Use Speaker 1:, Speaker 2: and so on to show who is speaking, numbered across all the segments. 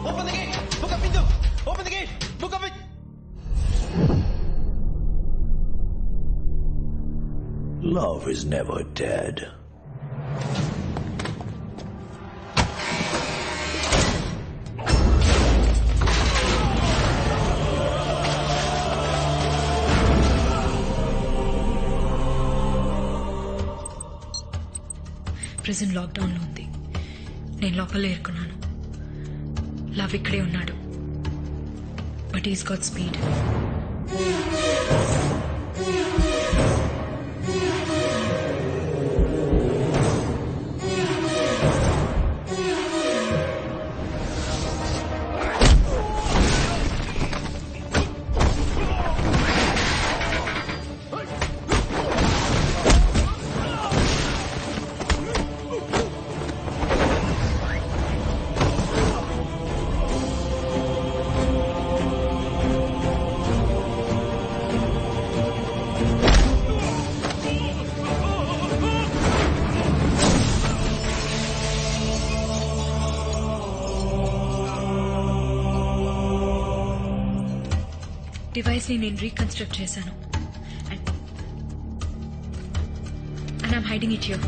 Speaker 1: Open the gate! Buka pintu! Open the gate! Buka pintu!
Speaker 2: Love is never dead.
Speaker 3: Prison lockdown లో ఉంది. నేను లోపల ఏరుకున్నాను. Love ఇక్కడే ఉన్నాడు. But is got speed. Device ని నేను రీకన్స్ట్రక్ట్ చేశాను. And I'm hiding it here.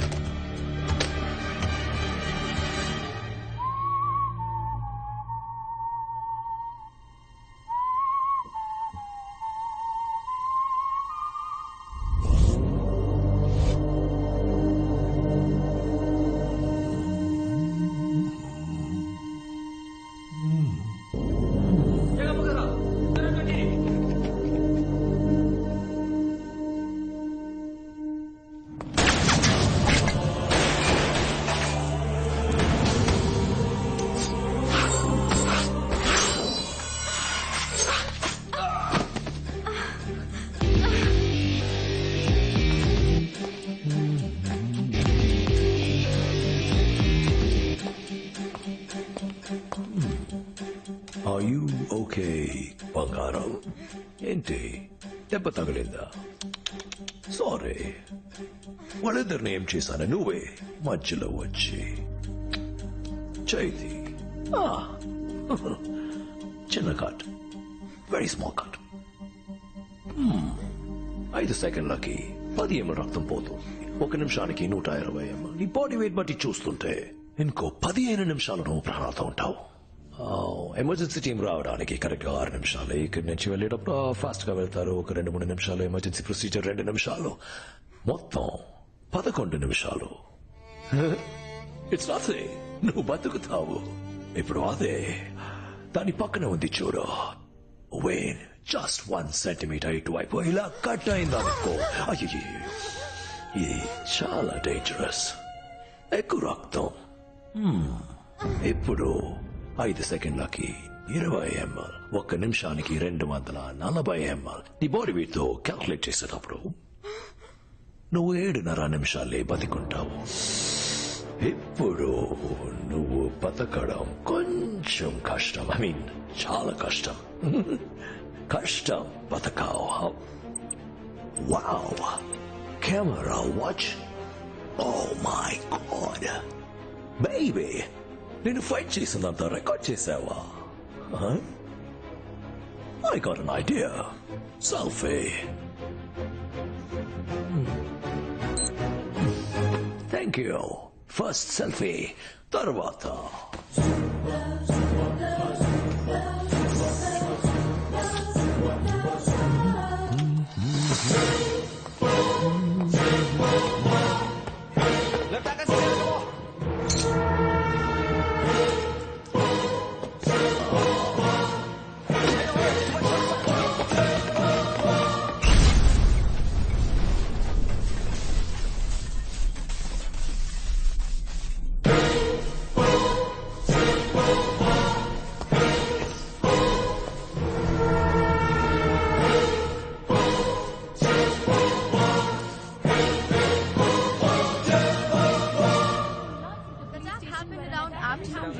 Speaker 2: Are you okay, బంగారం? ఏంటి దెబ్బ తగిలిందా? సారీ, వాళ్ళిద్దరిని ఏం చేశాను? నువ్వే మధ్యలో వచ్చి చైతి చిన్న cut, very small cut. 5 సెకండ్లకి 10 ml రక్తం పోతుంది. 1 నిమిషానికి 120 ml. నీ బాడీ వెయిట్ బట్టి చూస్తుంటే ఇంకో 15 నిమిషాలు నువ్వు ప్రాణాలతో ఉంటావు. ఎమర్జెన్సీ టీం రావడానికి కరెక్ట్ గా 6 నిమిషాలు. ఇక్కడి నుంచి వెళ్ళేటప్పుడు ఫాస్ట్ గా వెళ్తారు. ఒక 2-3 నిమిషాలు. ఎమర్జెన్సీ ప్రొసీజర్ 2 నిమిషాలు. మొత్తం 11 నిమిషాలు. It's nothing. నువ్వు బతుకుతావు. ఇప్పుడు అదే దాని పక్కన ఉంది చూడు. వెయిన్ జస్ట్ 1 సెంటీమీటర్ ఇటువైపు ఇలా కట్ అయిందనుకో, అయ్యి ఇది చాలా డేంజరస్. ఎక్కువ రక్తం. ఇప్పుడు 5 సెకండ్లకి 20 ml. 1 నిమిషానికి 240 ml. నీ బాడీ వెయిట్ తో క్యాల్కులేట్ చేసేటప్పుడు నువ్వు 7.5 నిమిషాలే బతికుంటావు. ఇప్పుడు నువ్వు బతకడం కొంచెం కష్టం. ఐ మీన్ చాలా కష్టం. కష్టం బతకావు. Wow, camera watch. Oh my god baby, నేను ఫైట్ చేసినంత రికార్డ్ చేసావా? I got an idea. Selfie. Thank you. First selfie, తర్వాత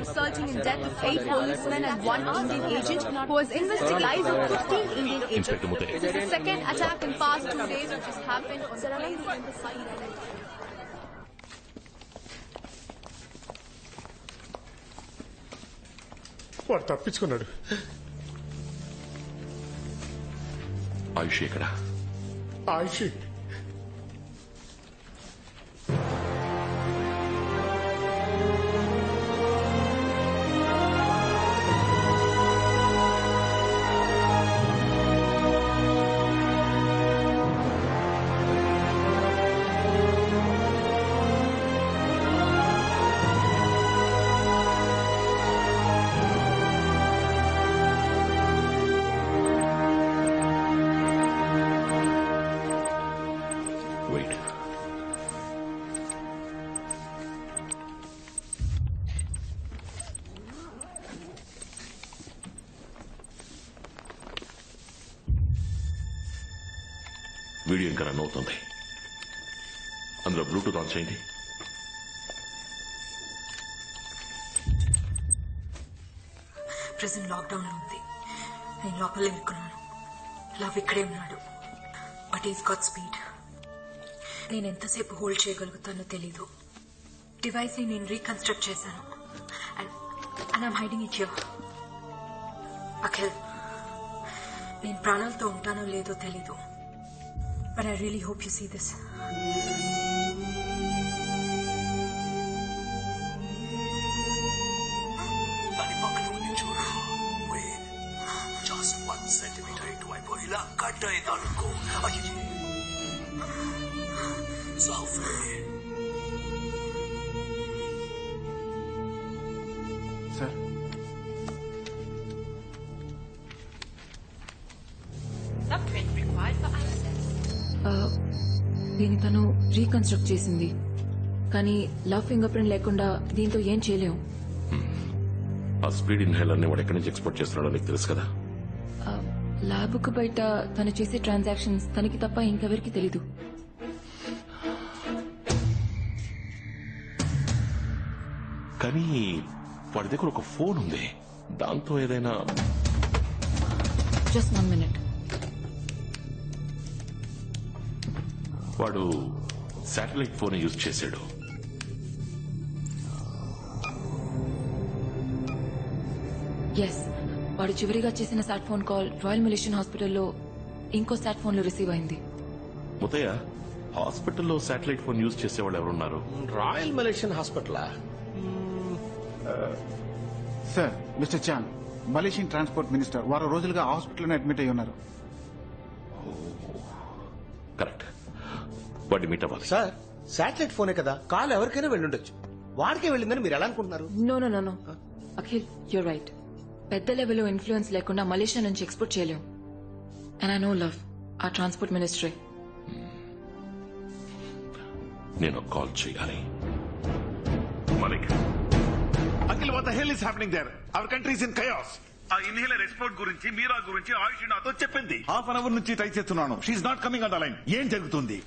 Speaker 4: resulting in death of 8 policemen and 1 Indian agent who was investigating the lives of 15 Indian agents. This is the second attack in past 2 days which has happened on the crazy and the silent.
Speaker 5: వాడు తప్పించుకున్నాడు.
Speaker 6: ఆయుష్ ఎక్కడా?
Speaker 5: Ayushi
Speaker 6: wait. Video ఇంకా run అవుతుంది. అందులో Bluetooth on చేయండి.
Speaker 3: Present lockdown లో ఉంది. నేను లోపల ఇరుక్కున్నాను. లవ్ ఇక్కడే ఉన్నాడు. But is got speed. నేను ఎంతసేపు హోల్డ్ చేయగలుగుతానో తెలీదు. డివైస్ ని నేను రీకన్స్ట్రక్ట్ చేశాను. And I'm hiding it here. Akhil, నేను ప్రాణాలతో ఉంటానో లేదో తెలీదు. But I really hope you see this.
Speaker 2: Just 1 centimetre ఇటువైపు ఇలా కట్ అయిందనుకో.
Speaker 7: సార్,
Speaker 3: దీన్ని తను రీకన్స్ట్రక్ట్ చేసింది. కానీ లవ్ ఫింగర్ ప్రింట్ లేకుండా దీంతో ఏం చేయలేము.
Speaker 6: ఆ స్పీడ్ ఇన్హేలర్ ని వాడు ఎక్కడి నుంచి ఎక్స్పోర్ట్ చేస్తున్నాడో నీకు తెలుసు కదా.
Speaker 3: ల్యాబ్కు బయట తను చేసే ట్రాన్సాక్షన్స్ తనకి తప్ప ఇంకెవరికి తెలీదు.
Speaker 6: కానీ వాడి దగ్గర ఒక ఫోన్ ఉంది. దాంతో ఏదైనా
Speaker 3: జస్ట్ 1 minute.
Speaker 6: వాడు శాటిలైట్ ఫోన్ యూజ్ చేశాడు.
Speaker 3: ఎస్, వాడు చివరిగా చేసిన సాట్ ఫోన్ కాల్ రాయల్ మిలిషియన్ హాస్పిటల్లో ఇంకో సాట్ ఫోన్ లో రిసీవ్ అయింది.
Speaker 6: ముతయ్య, హాస్పిటల్లో శాటిలైట్ ఫోన్ యూజ్ చేసేవాళ్ళు ఎవరున్నారు?
Speaker 2: Royal Malaysian hospital.
Speaker 7: Sir, mister Chan, Malaysian transport minister వారం రోజులుగా హాస్పిటల్లోనే అడ్మిట్ అయి ఉన్నారు.
Speaker 6: కరెక్ట్. వాడిని మీట్ అవ్వాలి.
Speaker 1: సార్, శాటిలైట్ ఫోనే కదా, కాల్ ఎవరికైనా వెళ్ళుండొచ్చు. వాడికే వెళ్ళిందని మీరు ఎలా అనుకుంటున్నారు?
Speaker 3: No Akhil, you're right. పెద్ద లెవెల్లో ఇన్ఫ్లుయెన్స్ లేకుండా మలేషియా నుంచి ఎక్స్పోర్ట్ చేయలేం. అండ్ ఐ నో లవ్ ఆ ట్రాన్స్పోర్ట్ మినిస్ట్రీ.
Speaker 6: నేను కాల్ చేయాలి. Malik,
Speaker 8: Akhil, what the hell is happening there? Our country is in chaos. ఆ ఇన్హేలర్ ఎక్స్పోర్ట్ గురించి, మీరా గురించి ఆయుష్ నాతో చెప్పింది. హాఫ్ అన్ అవర్ నుంచి ట్రై చేస్తున్నాను. She's not coming on the line. ఏం జరుగుతుంది?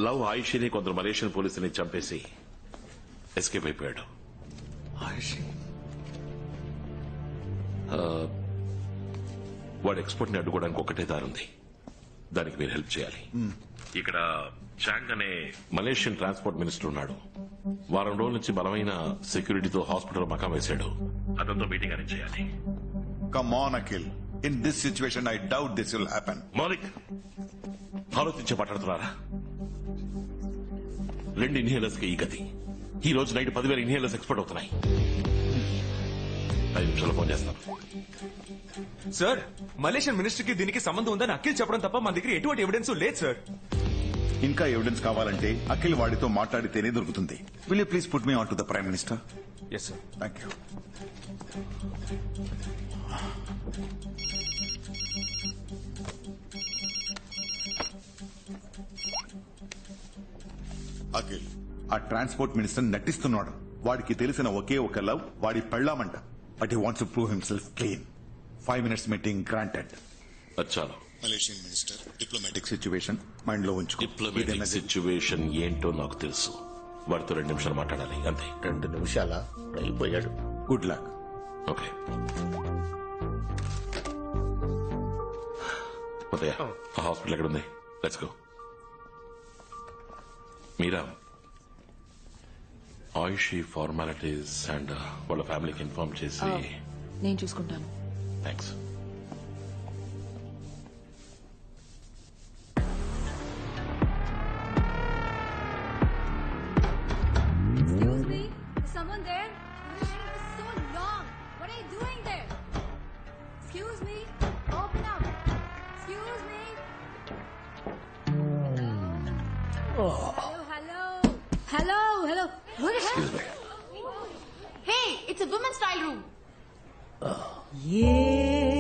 Speaker 6: లవ్ ఆయుష్ని కొందరు మలేషియన్ పోలీసుని చంపేసి ఎస్కేప్ అయిపోయాడు. వాడు ఎక్స్పోర్ట్ ని అడ్డుకోవడానికి ఒకటే దారుంది. దానికి మీరు హెల్ప్ చేయాలి. ఇక్కడ చాంగ్ అనే మలేషియన్ ట్రాన్స్పోర్ట్ మినిస్టర్ ఉన్నాడు. వారం రోజుల నుంచి బలమైన సెక్యూరిటీతో హాస్పిటల్ మకాం వేశాడు. అతనితో మీటింగ్ అరేంజ్ చేయాలి.
Speaker 8: Come on, Akhil. In this situation, I doubt this will happen.
Speaker 6: Maulik, ఆలోచించే మాట్లాడుతున్నారా? 2 ఇన్హేలర్స్ కి ఈ గతి. ఈ రోజు నైట్ 10,000 ఇన్హేలర్స్ ఎక్స్పోర్ట్ అవుతున్నాయి. 5 నిమిషాలు ఫోన్ చేస్తాను.
Speaker 1: సార్, మలేషియన్ మినిస్టర్ కి దీనికి సంబంధం ఉందని అఖిల్ చెప్పడం తప్ప మన దగ్గర ఎటువంటి ఎవిడెన్స్ లేదు సార్.
Speaker 8: ఇంకా ఎవిడెన్స్ కావాలంటే అఖిల్ వాడితో మాట్లాడితేనే దొరుకుతుంది. Will you please put me on to the Prime Minister?
Speaker 1: Yes sir.
Speaker 8: Thank you. Akhil, ఆ ట్రాన్స్పోర్ట్ మినిస్టర్ నటిస్తున్నాడు. వాడికి తెలిసిన ఒకే ఒక లవ్ వాడి పెళ్ళామంట. But he wants to prove himself clean. 5 minutes meeting granted.
Speaker 6: చాలు.
Speaker 8: Malaysian minister diplomatic situation mind లో ఉంచుకో.
Speaker 6: డిప్లొమాటిక్ సిచ్యువేషన్ ఏంటో నాకు తెలుసు. వాడితో 2 నిమిషాలు మాట్లాడాలి, అంతే.
Speaker 2: 2 నిమిషాల అయిపోయాడు.
Speaker 8: Good luck.
Speaker 6: ఓకే. ఉదయ, ఆ హాస్పిటల్ ఎక్కడ ఉంది? Let's go. Meera, Ayushi formalities and వాళ్ళ ఫ్యామిలీకి ఇన్ఫార్మ్ చేసి
Speaker 3: నేను చూసుకుంటాను.
Speaker 6: Thanks.
Speaker 4: Excuse me? Is someone there? The waiting is so long. What are you doing there? Excuse me? Open up. Excuse me? Hello. Who the hell?
Speaker 2: Excuse me.
Speaker 4: Hey, it's a women's style room.
Speaker 3: Yeah.